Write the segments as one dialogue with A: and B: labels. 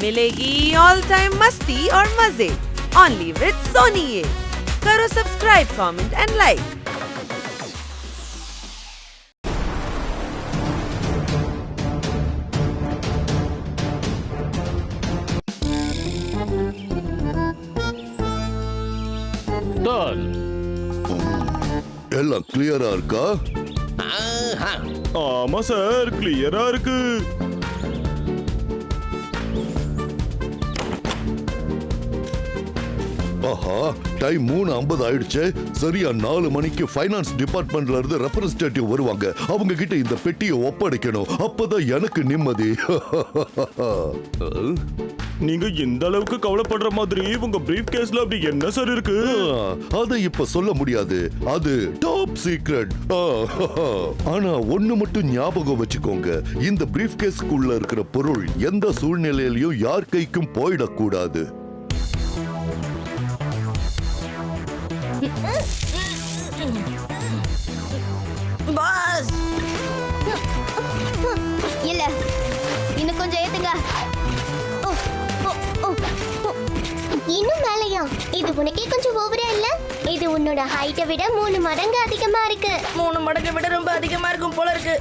A: मिलेगी all time मस्ती और मजे ओनली विद सोनी। ये करो सब्सक्राइब, कमेंट एंड लाइक।
B: எல்லாம் கிளியரா இருக்கா?
C: ஆமா சார், கிளியரா இருக்கு.
B: ஆஹா, டைம் 3:50 ஆயிடுச்சு. சரியா 4 மணிக்கு ஃபைனான்ஸ் டிபார்ட்மெண்ட்ல இருந்து ரெப்ரசன்டேட்டிவ் வருவாங்க. அவங்க கிட்ட இந்த பெட்டியை ஒப்படைக்கணும். அப்பதான் எனக்கு நிம்மதி.
C: நீங்க இந்த அளவுக்கு கவலைப்படுற மாதிரி உங்க பிரீஃப் கேஸ்ல அப்படி என்ன சார் இருக்கு?
B: அதை இப்ப சொல்ல முடியாது. அது டாப் சீக்ரெட். ஆனா ஒண்ணு மட்டும் ஞாபகம் வச்சுக்கோங்க, இந்த பிரீஃப் கேஸ்க்குள்ள இருக்கிற பொருள் எந்த சூழ்நிலையிலும் யார் கைக்கும் போயிடக்கூடாது.
D: பாஸ் இல்ல, இன்னும் கொஞ்சம் ஏத்துங்க. இன்னும் மேலையா? இது உனக்கே கொஞ்சம் ஓவரா இல்ல? இது உன்னோட ஹைட்டை விட 3 மடங்கு அதிகமா இருக்கு.
E: 3 மடங்கை விட ரொம்ப அதிகமா இருக்கும் போல இருக்கு.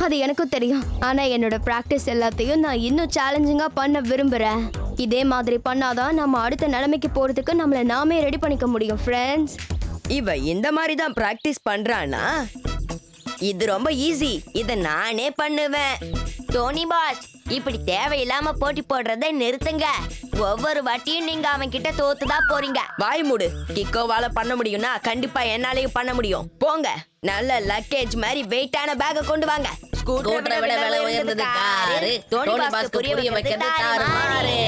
D: அது எனக்கும் தெரியும். ஆனா என்னோட பிராக்டிஸ் எல்லாத்தையும் நான் இன்னும் சேலஞ்சிங்கா பண்ண விரும்புறேன். இதே மாதிரி பண்ணாதான் நம்ம அடுத்த நிலைமைக்கு போறதுக்கு நம்மள நாமே ரெடி பண்ணிக்க முடியும் ஃப்ரெண்ட்ஸ்.
E: இவ இந்த மாதிரி தான் பிராக்டிஸ் பண்றானா? இது ரொம்ப ஈஸி. இத நானே பண்ணுவேன்.
F: டோனி பாஸ், இப்படி தேவையில்லாம போட்டி போடுறதை நிறுத்துங்க. ஒவ்வொரு வாட்டியும் நீங்க அவன் கிட்ட தோத்துதான் போறீங்க.
E: வாய் மூடு. கிக்கோவால பண்ண முடியும்னா கண்டிப்பா என்னாலையும் பண்ண முடியும். போங்க, நல்ல லக்கேஜ் மாதிரி வெயிட்டான பேக்க கொண்டு வாங்க.
F: ஸ்கூட்டரை விட விலை உயர்ந்தது காரு. டோனி பாஸ்க்கு புரிய வைக்கிறது தாறுமாறு.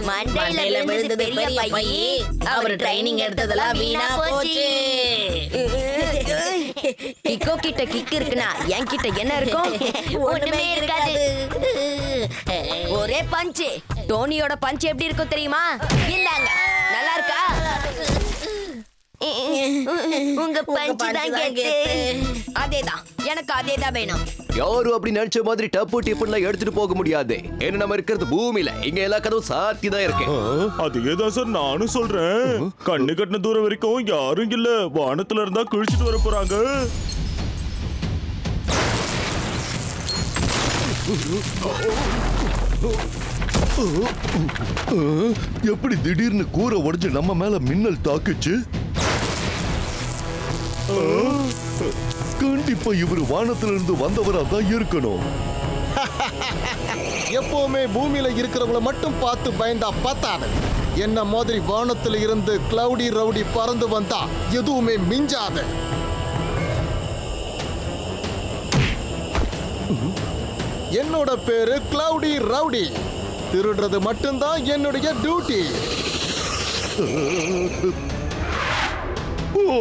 F: மண்டையில விழுந்தது பெரிய பையி. அவர் ட்ரைனிங் எடுத்ததெல்லாம் வீணா போச்சு.
E: கிக்கோ கிட்ட கிக் இருக்குனா என் கிட்ட என்ன இருக்கும்?
F: ஒண்ணுமே இருக்காது.
E: ஒரே பஞ்ச். டோனியோட பஞ்ச் எப்படி இருக்கும் தெரியுமா? இல்லங்க, நல்லா இருக்கா?
F: உங்க பஞ்ச் தான் கெத்து.
E: அதேதான், எனக்கு அதேதான் வேணும்.
G: யாரும் அப்படி நினைச்ச மாதிரி டப்பு டிஃபன்லாம் எடுத்துட்டு போக முடியாது. என்ன நம்ம இருக்கிறது பூமியில, இங்க எல்லா கதவும் சாத்தி தான் இருக்கு.
C: அதேதான் சார் நானும் சொல்றேன். கண்ணு கட்டின தூரம் வரைக்கும் யாரும் இல்ல. வானத்துல இருந்தா கிழிச்சிட்டு வர போறாங்க.
B: எப்படி திடீர்னு கூரை உடைஞ்சு நம்ம மேல மின்னல் தாக்குச்சு? கண்டிப்பா இவரு வானத்துல இருந்து வந்தவரா தான் இருக்கணும்.
H: எப்பவுமே பூமியில இருக்கிறவங்கள மட்டும் பார்த்து பயந்தா பத்தாது. என்ன மாதிரி வானத்துல இருந்து கிளவுடி ரவுடி பறந்து வந்தா எதுவுமே மிஞ்சாது. என்னோட பேரு கிளவுடி ரவுடி. திருடுறது மட்டும்தான் என்னுடைய டியூட்டி.
B: ஓ,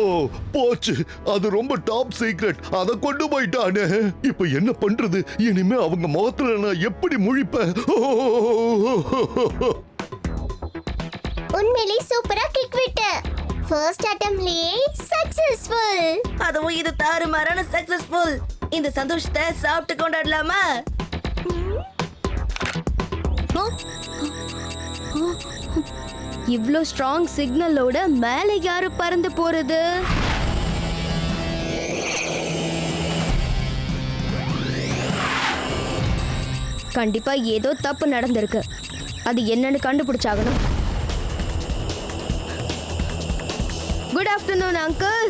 B: போச்சு. அது ரொம்ப டாப் சீக்ரெட். அத கொண்டு போயிட்டானே. இப்ப என்ன பண்றது? இனிமே அவங்க முகத்துல நான் எப்படி முழிப்பேன்?
D: உண்மையிலே சூப்பரா கிக் விட்ட. ஃபர்ஸ்ட் அட்டெம்ப்ட்லயே சக்சஸ்ஃபுல்.
E: அதுவும் இது தாறுமாறான சக்சஸ்ஃபுல். இந்த சந்தோஷத்தை சாப்பிட்டு கொண்டாடலாமா?
D: இவ்ளோ ஸ்ட்ராங் சிக்னலோட மேலே யாரு பறந்து போறது? கண்டிப்பா ஏதோ தப்பு நடந்திருக்கு. அது என்னன்னு கண்டுபிடிச்சாகணும். Good afternoon uncle.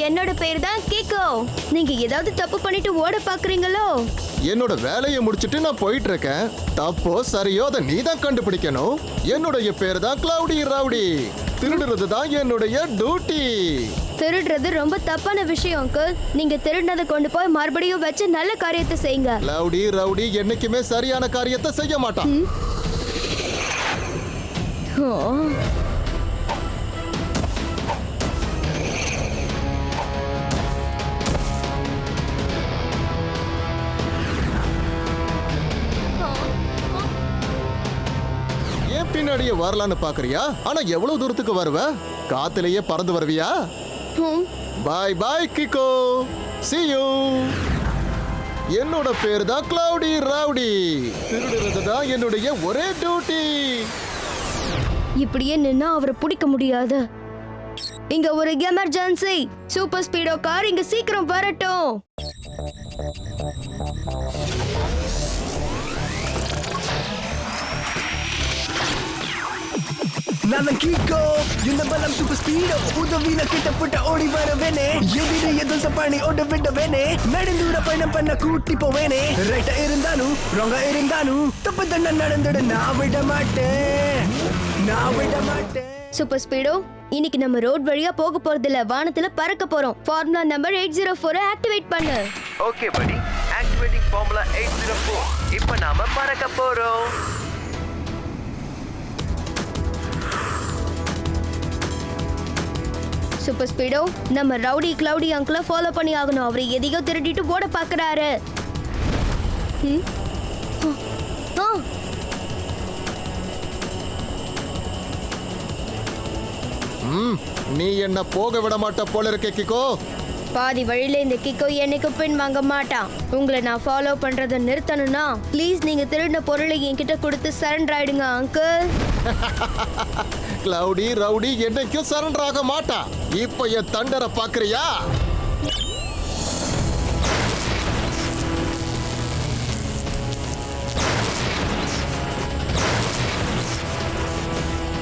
D: என்னோட பேர் தான் கிக்கோ. நீங்க ஏதாவது தப்பு பண்ணிட்டு ஓட பாக்குறீங்களோ?
H: என்னோட வேலையை முடிச்சிட்டு நான் போயிட்டு இருக்கேன். தப்போ சரியோ அதை நீ தான் கண்டுபிடிக்கணும். என்னுடைய பேர் தான் கிளவுடி ரவுடி. திருடுறது தான் என்னுடைய டியூட்டி.
D: திருடுறது ரொம்ப தப்பான விஷயம் அங்கிள். நீங்க திருடினதை கொண்டு போய் மறுபடியும் வச்சு நல்ல காரியத்தை செய்யுங்க.
H: கிளவுடி ரவுடி என்னைக்குமே சரியான காரியத்தை செய்ய மாட்டான்.
D: ஓ.
H: ஏன் பின்னாடியே வரலான்னு பாக்குறியா? ஆனா எவ்வளவு தூரத்துக்கு வருவ? காத்திலேயே பறந்து வருவியா? பாய் பாய் கிக்கோ. See you. என்னோட பேர் தான் கிளவுடி ரவுடி. திருடுறது தான் என்னுடைய ஒரே டியூட்டி.
D: இப்படியே நின்னா அவரை பிடிக்க முடியாது. இங்க ஒரு எமர்ஜென்சி. சூப்பர் ஸ்பீடோ கார் இங்க சீக்கிரம் வரட்டும்.
I: நான் கீக்கோ. இந்த பலம் சூப்பர் ஸ்பீடோ. உதவின கிட்டப்பட்ட ஓடி வரவேனே. எதிரி எதுவும் சப்பாணி ஓட விடவேனே. நடுந்தூர பயணம் பண்ண கூட்டி போவேனே. ரைட்டா இருந்தாலும் ராங்கா இருந்தாலும் தப்பு தண்டனை நடந்துட நான் விட மாட்டேன். நான் விட மாட்டேன்.
D: சூப்பர் ஸ்பீடோ, இன்னைக்கு நம்ம ரோட் வழியா போக போறது இல்ல, வானத்துல பறக்க போறோம். ஃபார்முலா நம்பர் 804 ஆக்டிவேட் பண்ணு.
I: ஓகே படி. Activating formula 804. இப்போ நாம பறக்க போறோம்.
D: சூப்பர் ஸ்பீடோ, நம்ம ரவுடி கிளவுடி அங்கிள ஃபாலோ பண்ணி ஆகணும். அவரை எதையோ திருடிட்டு ஓட பாக்குறாரு.
H: நீ என்ன போக விட மாட்ட போல இருக்கே கிக்கோ.
D: பாதி வழியில இந்த கிக்கோ என்னைக்கு பின் வாங்க மாட்டான். உங்களை நான் ஃபாலோ பண்றதை நிறுத்தணும்னா ப்ளீஸ் நீங்க திருடின பொருளை என்கிட்ட கொடுத்து சரண்டர் ஆயிடுங்க அங்கிள்.
H: கிளவுடி ரவுடி என்னைக்கும் சரண்டர் ஆக மாட்டான். இப்ப என் தண்டரை பாக்குறியா?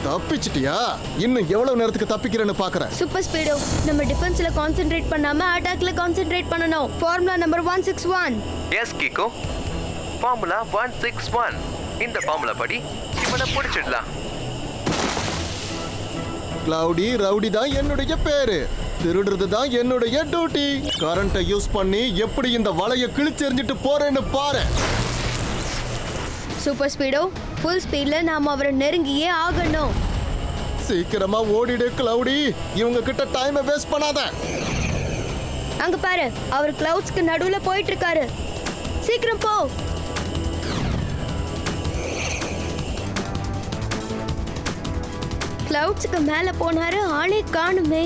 H: தப்பிச்சிட்டியா? இன்னும் எவ்வளவு நேரத்துக்கு தப்பிக்கிறேன்னு பாக்குறேன்.
D: சூப்பர் ஸ்பீடோ, நம்ம டிஃபென்ஸ்ல கான்சென்ட்ரேட் பண்ணாம அட்டாக்ல கான்சென்ட்ரேட் பண்ணணும். Formula number 161.
I: S Gecko. Formula 161. இந்த ஃபார்முலா படி இவனை பிடிச்சிடலாம்.
H: கிளவுடி ரவுடி தான் என்னுடைய பேரு. திருடுறது தான் என்னுடைய டியூட்டி. கரண்ட்டை யூஸ் பண்ணி எப்படி இந்த வலையை கிழிச்செறிஞ்சிட்டு போறேன்னு பாரு.
D: சூப்பர் ஸ்பீடோ, ஃபுல் ஸ்பீட்ல நாம அவரை நெருங்கியே ஆகணும்.
H: சீக்கிரமா ஓடிடு கிளவுடி. இவங்க கிட்ட டைமை வேஸ்ட் பண்ணாத.
D: அங்க பாரு, அவர் கிளவுட்ஸ்க்கு நடுவுல போயிட்டு இருக்காரு. சீக்கிரம் போ. கிளவுட்ஸ்க்கு மேல போனாரு, ஆளே காணுமே.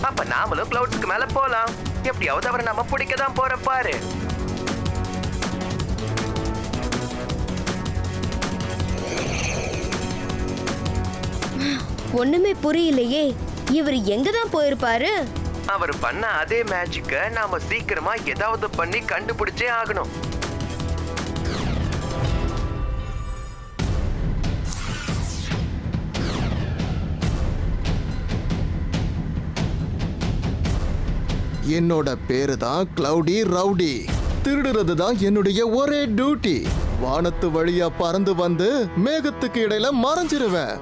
I: அப்ப நாமளும் கிளவுட்ஸ்க்கு மேல போலாம். எப்படியாவது அவரை நாம பிடிக்க தான் போற பாரு.
D: ஒண்ணுமே புரியலையே. இவர் எங்க தான் போயிருப்பாரு?
I: அவர் பண்ண அதே மேஜிக்க நாம சீக்கிரமா ஏதாவது பண்ணி கண்டுபிடிச்சே ஆகணும்.
H: என்னோட பேரு தான் கிளவுடி ரவுடி. திருடுறது தான் என்னுடைய ஒரே டியூட்டி. வானத்து வழியா பறந்து வந்து மேகத்துக்கு இடையில மறைஞ்சிருவேன்.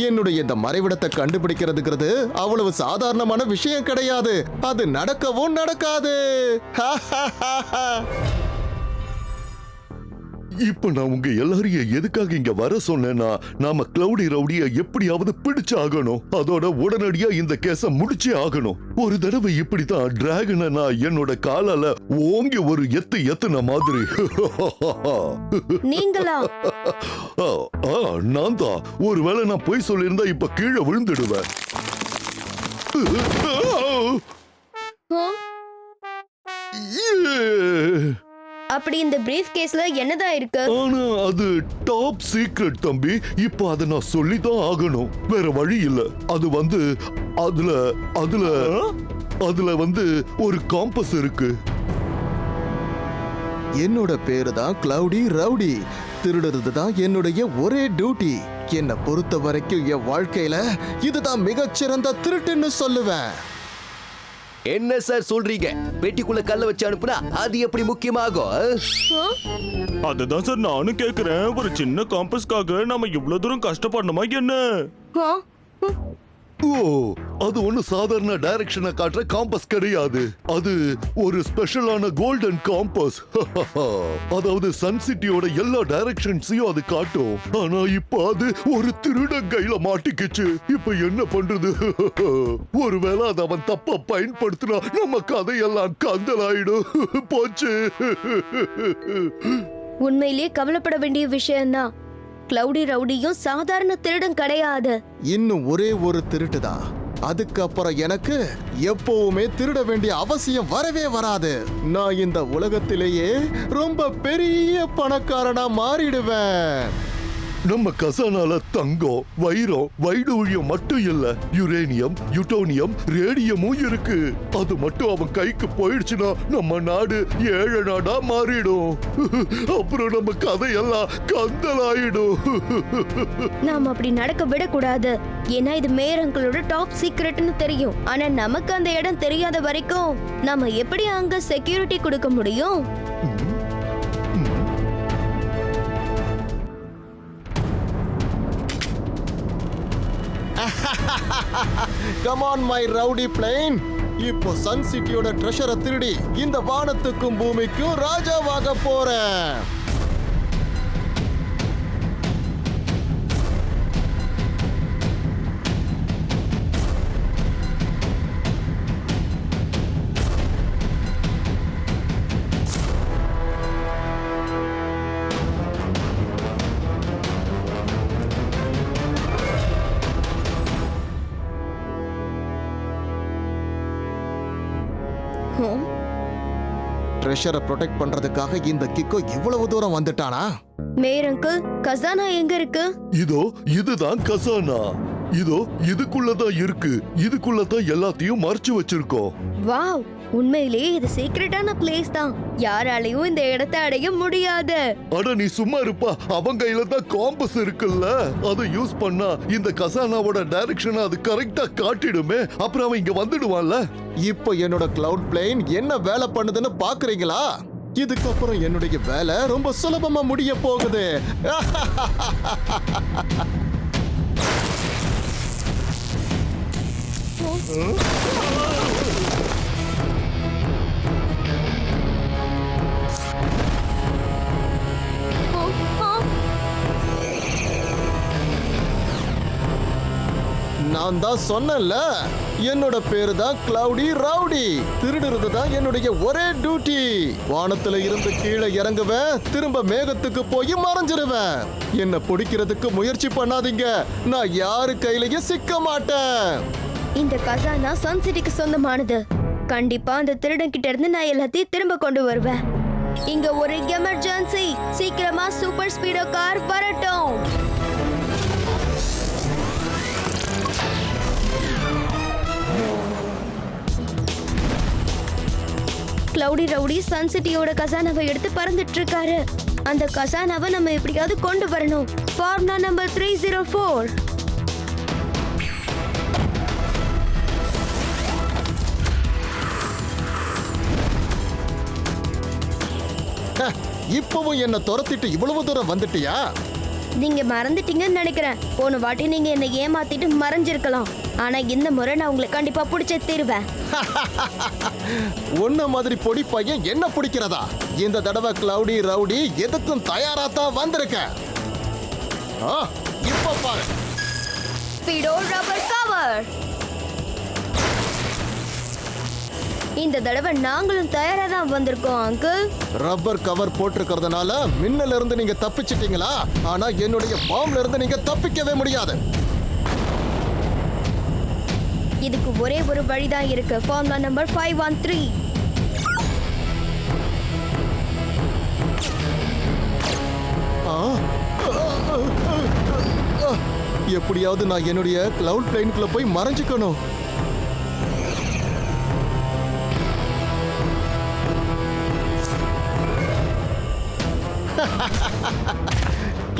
H: என்னுடைய இந்த மறைவிடத்தை கண்டுபிடிக்கிறதுங்கிறது அவ்வளவு சாதாரணமான விஷயம் கிடையாது. அது நடக்கவும் நடக்காது.
B: இப்ப நான் உங்க எல்லாரையும் எதுக்காக இங்க வர சொன்னேன்னா, நாம கிளவுடி ரவுடிய எப்படியாவது பிடிச்சு ஆகணும். அதோட உடனடியா இந்த கேஸ முடிச்சே ஆகணும். ஒரு தடவை இப்படித்தான் டிராகனை நான் என்னோட காலால ஓங்கி ஒரு எத்துன மாதிரி.
D: நீங்களா?
B: நான் தான். ஒருவேளை நான் போய் சொல்லியிருந்தா இப்ப கீழே விழுந்துடுவேன்.
D: அப்படி இந்த பிரீஃப் கேஸ்ல என்னதான் இருக்கு?
B: ஆனா அது டாப் சீக்ரெட் தம்பி. இப்ப அத நான் சொல்லிதான் ஆகணும். வேற வழி இல்ல. அது வந்து அதுல வந்து ஒரு காம்பஸ் இருக்கு.
H: என்னோட பேரு தான் கிளவுடி ரவுடி. திருடுறது தான் என்னுடைய ஒரே டியூட்டி. என்னை பொறுத்த வரைக்கும் என் வாழ்க்கையில இதுதான் மிகச்சிறந்த திருட்டுன்னு சொல்லுவேன்.
G: என்ன சார் சொல்றீங்க? பெட்டிக்குள்ள கல்ல வச்சு அனுப்புனா அது எப்படி முக்கியமாகும்?
C: அதுதான் சார் நானும் கேக்குறேன். ஒரு சின்ன காம்பஸ்க்காக நாம இவ்வளவு தூரம் கஷ்டப்படணுமா என்ன?
B: ஓ, அது ஒண்ணு சாதாரண டைரக்ஷனை காட்டுற காம்பஸ் கிடையாது. அது ஒரு ஸ்பெஷலான கோல்டன் காம்பஸ். அதாவது சன் சிட்டியோட எல்லா டைரக்ஷன்ஸையும் அது காட்டும். ஆனா இப்ப அது ஒரு திருடன் கையில மாட்டிக்கிச்சு. இப்ப என்ன பண்றது? ஒருவேளை அதை அவன் தப்பா பயன்படுத்தினா நம்ம கதையெல்லாம் கந்தலாயிடும். போச்சு.
D: உண்மையிலேயே கவலைப்பட வேண்டிய விஷயம்தான். கிளவுடி ரவுடியும் சாதாரண திருடன் கிடையாது.
H: இன்னும் ஒரே ஒரு திருட்டு தான். அதுக்கப்புறம் எனக்கு எப்பவுமே திருட வேண்டிய அவசியம் வரவே வராது. நான் இந்த உலகத்திலேயே ரொம்ப பெரிய பணக்காரனா மாறிடுவேன்.
B: நம்ம கசானால தங்கம், வைரம், வைடூரியம் மட்டும் இல்ல, யுரேனியம், யுட்டோனியம், ரேடியமும் இருக்கு. அது மட்டும் அவன் கைக்கு போயிடுச்சுன்னா நம்ம நாடு ஏழை நாடா மாறிடும். அப்புறம் நம்ம கதையெல்லாம் கந்தலாயிடும்.
D: நாம அப்படி நடக்க விடக்கூடாது. ஏன்னா இது மேயர் அங்கிளோட டாப் சீக்ரெட்னு தெரியும். ஆனா நமக்கு அந்த இடம் தெரியாத வரைக்கும் நாம எப்படி அங்க செக்யூரிட்டி கொடுக்க முடியும்?
H: Come on my rowdy plane. இப்போ சன் சிட்டியோட ட்ரெஷரை திருடி இந்த வானத்துக்கும் பூமிக்கும் ராஜாவாக போறேன். ட்ரெஷரை ப்ரொடெக்ட் பண்றதுக்காக இந்த கிக்கோ இவ்வளவு தூரம் வந்துட்டானா?
D: மேயர் அங்கிள், கசானா எங்க இருக்கு?
B: இதோ இதுதான் கசானா. இதோ இதுக்குள்ளதான் இருக்கு. இதுக்குள்ளதான் எல்லாத்தையும் மறைச்சு வச்சிருக்கோம்.
D: வாவ், உண்மையிலேயே இது சீக்ரெட்டான பிளேஸ் தான். யாராலையும் இந்த இடத்தை அடைய முடியாது.
B: அட நீ சும்மா இருப்பா. அவன் கையில தான் காம்பஸ் இருக்குல்ல, அதை யூஸ் பண்ணா இந்த கசானாவோட டைரக்ஷனை அது கரெக்டா காட்டிடுமே. அப்புறம் அவன் இங்க வந்துடுவான்ல.
H: இப்போ என்னோட கிளவுட் பிளேன் என்ன வேலை பண்ணுதுன்னு பாக்குறீங்களா? இதுக்கப்புறம் என்னுடைய வேலை ரொம்ப சுலபமா முடிய போகுது. நான் தான் சொன்னேன்ல, என்னோட பேரு தான் கிளவுடி ரவுடி. திருடுறது தான் என்னுடைய ஒரே டியூட்டி. வானத்துல இருந்து கீழே இறங்குவேன், திரும்ப மேகத்துக்கு போய் மறைஞ்சிருவேன். என்ன பிடிக்கிறதுக்கு முயற்சி பண்ணாதீங்க, நான் யாரு கையிலயும் சிக்க மாட்டேன்.
D: இந்த கசானா சன் சிட்டிக்கு சொந்தமானது. கண்டிப்பா அந்த திருடன் கிட்ட இருந்து நான் எல்லாத்தையும் திரும்ப கொண்டு வருவேன். இங்க ஒரு எமர்ஜென்சி, சீக்கிரமா சூப்பர் ஸ்பீடோ கார் வரட்டும். கிளவுடி ரவுடி சன் சிட்டியோட கசானாவை எடுத்து பறந்துட்டு இருக்காரு. அந்த கசானாவை நம்ம எப்படியாவது கொண்டு வரணும். Formula number 304.
H: இப்பவும் என்ன துரத்திட்டு இவ்வளவு தூரம் வந்துட்டியா?
D: நீங்க மறந்துட்டீங்கன்னு நினைக்கிறேன். போன வாட்டி நீங்க என்னை ஏமாத்திட்டு மறைஞ்சிருக்கலாம். ஆனா இந்த முறை நான் உங்களை கண்டிப்பா பிடிச்சே தீருவேன்.
H: உன்ன மாதிரி பொடி பையன் என்ன பிடிக்கிறதா? இந்த தடவை கிளவுடி ரவுடி எதுக்கும் தயாரா தான் வந்திருக்க. இப்ப பாரு.
D: ஸ்பீடோ ரப்பர் கவர். இந்த தடவை நாங்களும் தயாரா தான் வந்திருக்கோம் அங்கிள்.
H: ரப்பர் கவர் போட்டிருக்கிறதுனால மின்னல இருந்து நீங்க தப்பிச்சிட்டீங்களா? ஆனா என்னுடைய பாம்ல இருந்து நீங்க தப்பிக்கவே முடியாது.
D: இதுக்கு ஒரே ஒரு வழிதான் இருக்கு. Formula number 513.
H: எப்படியாவது நான் என்னுடைய கிளவுட் பிளேனுக்குள்ள போய் மறைஞ்சுக்கணும்.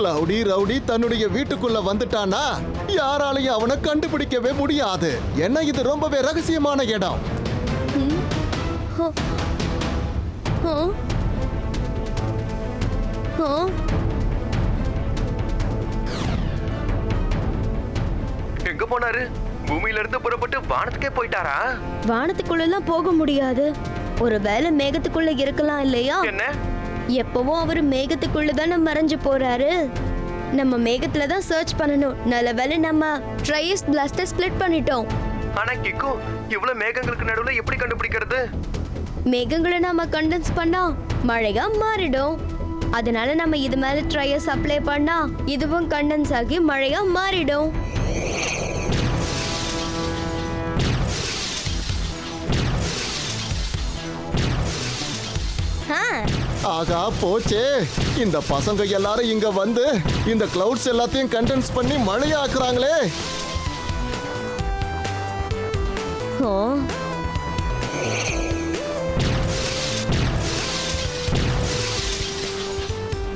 H: கிளவுடி ரவுடி தன்னுடைய வீட்டுக்குள்ள வந்துட்டானா யாராலையும் அவனை கண்டுபிடிக்கவே முடியாது. ஏன்னா இது ரொம்பவே ரகசியமான இடம்.
G: எங்க போனாரு? பூமியில இருந்து புறப்பட்டு வானத்துக்கே போயிட்டாரா?
D: வானத்துக்குள்ளெல்லாம் போக முடியாது. ஒருவேளை மேகத்துக்குள்ள இருக்கலாம் இல்லையா?
G: என்ன?
D: எப்பவும் அவரு மேகத்துக்குள்ள தானே மறைஞ்சு போறாரு. நம்ம மேகத்துல தான் சர்ச் பண்ணணும். நல்ல வேளை நம்ம ட்ரையஸ் பிளாஸ்டர் ஸ்ப்ளிட் பண்ணிட்டோம்.
G: ஆனா கிக்கு, இவ்வளவு மேகங்களுக்கு நடுவுல எப்படி கண்டுபிடிக்கிறது?
D: மேகங்களை நாம கண்டென்ஸ் பண்ணா மழையா மாறிடும். அதனால நம்ம இது மேல ட்ரையஸ் அப்ளை பண்ணா இதுவும் கண்டென்ஸ் ஆகி மழையா மாறிடும்.
H: ஆகா போச்சே. இந்த பசங்க எல்லாரும் இங்க வந்து இந்த கிளவுட்ஸ் எல்லாத்தையும் கண்டென்ஸ் பண்ணி மழையாக்குறாங்களே.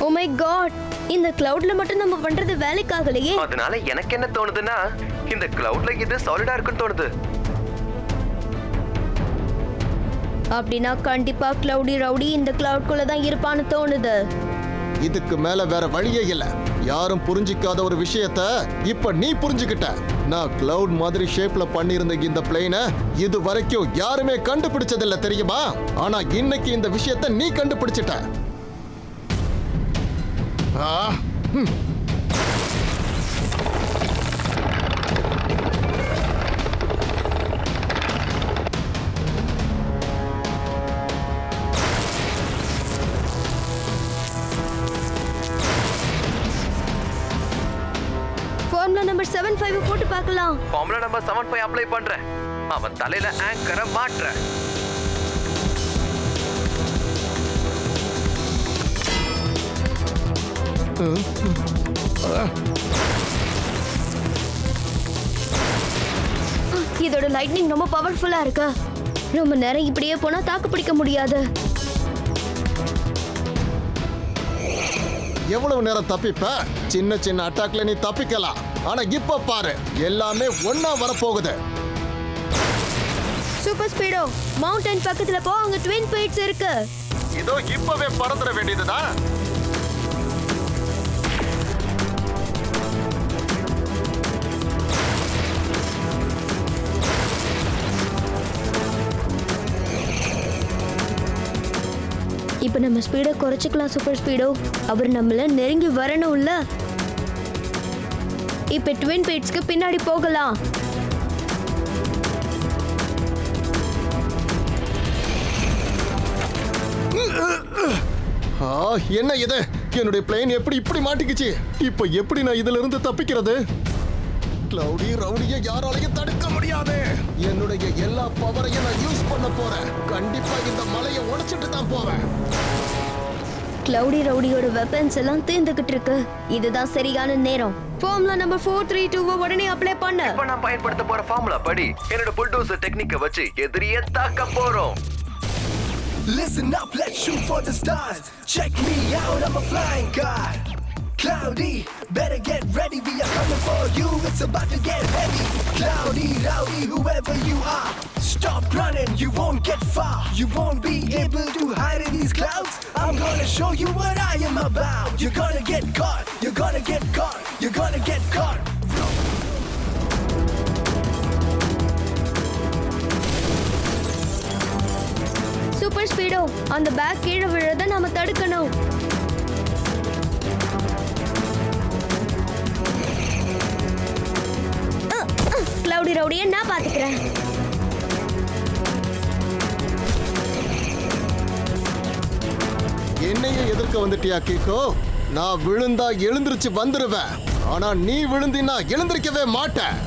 D: ஓ மை காட், இந்த கிளவுட்ல மட்டும் நம்ம பண்றது வேலைக்காகலையே.
G: அதனால எனக்கு என்ன தோணுதுன்னா இந்த கிளவுட்ல இது சாலிடா இருக்குன்னு தோணுது.
D: அப்படின்னா கண்டிப்பா கிளவுடி ரவுடி இந்த கிளவுட்குள்ள தான் இருப்பான்னு தோணுது.
H: இதுக்கு மேல வேற வழியே இல்ல. யாரும் புரிஞ்சிக்காத ஒரு விஷயத்த இப்ப நீ புரிஞ்சுக்கிட்ட. நான் கிளவுட் மாதிரி ஷேப்ல பண்ணியிருந்த இந்த பிளேனை இது வரைக்கும் யாருமே கண்டுபிடிச்சதில்ல தெரியுமா? ஆனா இன்னைக்கு இந்த விஷயத்த நீ கண்டுபிடிச்சிட்ட.
D: ஃபார்முலா நம்பர் 75 போட்டு பார்க்கலாம்.
G: ஃபார்முலா நம்பர் 75 அப்ளை பண்றேன். அவன் தலையில ஆங்கரை மாட்டுறேன்.
D: இதோட லைட்னிங் ரொம்ப பவர்ஃபுல்லா இருக்கு. ரொம்ப நேரம் இப்படியே போனா தாக்கு பிடிக்க முடியாது.
H: எவ்வளவு நேரம் தப்பிப்ப? சின்ன சின்ன அட்டாக்ல நீ தப்பிக்கலாம். ஆனா இப்ப பாரு, எல்லாமே ஒன்னா வரப்போகுது.
D: சூப்பர் ஸ்பீடோ, மவுண்டன் பக்கத்துல போ. அங்க ட்வின் பீட்ஸ் இருக்கு.
H: இதோ இப்பவே பறந்துட வேண்டியதுதான்.
D: இப்ப நம்ம ஸ்பீடை குறைச்சிக்கலாம் சூப்பர் ஸ்பீடோ. அவர் நம்மள நெருங்கி வரணும்ல. இப்ப ட்வின் பீட்ஸ்க்கு பின்னாடி போகலாம்.
H: என்ன இது? என்னுடைய பிளேன் எப்படி இப்படி மாட்டிக்கிச்சு? இப்ப எப்படி நான் இதுல இருந்து தப்பிக்கிறது? கிளவுடி ரவுடியை யாராலையும் தடுக்க முடியாது. என்னுடைய எல்லா பவரையும் நான் யூஸ் பண்ண போறேன். கண்டிப்பா இந்த மலையை உடைச்சிட்டு தான் போவேன்.
D: கிளவுடி ரவுடியோட வெப்பன்ஸ் எல்லாம் தீர்ந்துகிட்டு இருக்கு. இதுதான் சரியான நேரம். ஃபார்முலா நம்பர் 432 உடனே அப்ளை பண்ண.
G: இப்ப நான் பயன்படுத்த போற ஃபார்முலா படி என்னோட புல்டோசர் டெக்னிக்கை வச்சு எதிரியை தாக்க போறோம்.
I: Listen up, let's shoot for the stars. Check me out, I'm a flying god. Cloudy, better get ready, we are coming for you, it's about to get heavy. Cloudy, rowdy, whoever you are, stop running, you won't get far. You won't be able to hide in these clouds. I'm gonna show you what I am about. You're gonna get caught, you're gonna get caught, you're gonna get caught.
D: Super ஸ்பீடோ, அந்த bag கீழே விழுறத நாம தடுக்கணும். Cloudy ரவுடியை நான் பாத்துக்கிறேன்.
H: என்னையே எதிர்க்க வந்துட்டியா கிக்கோ? நான் விழுந்தா எழுந்திருச்சு வந்துருவேன். ஆனா நீ விழுந்தினா எழுந்திருக்கவே மாட்டேன்.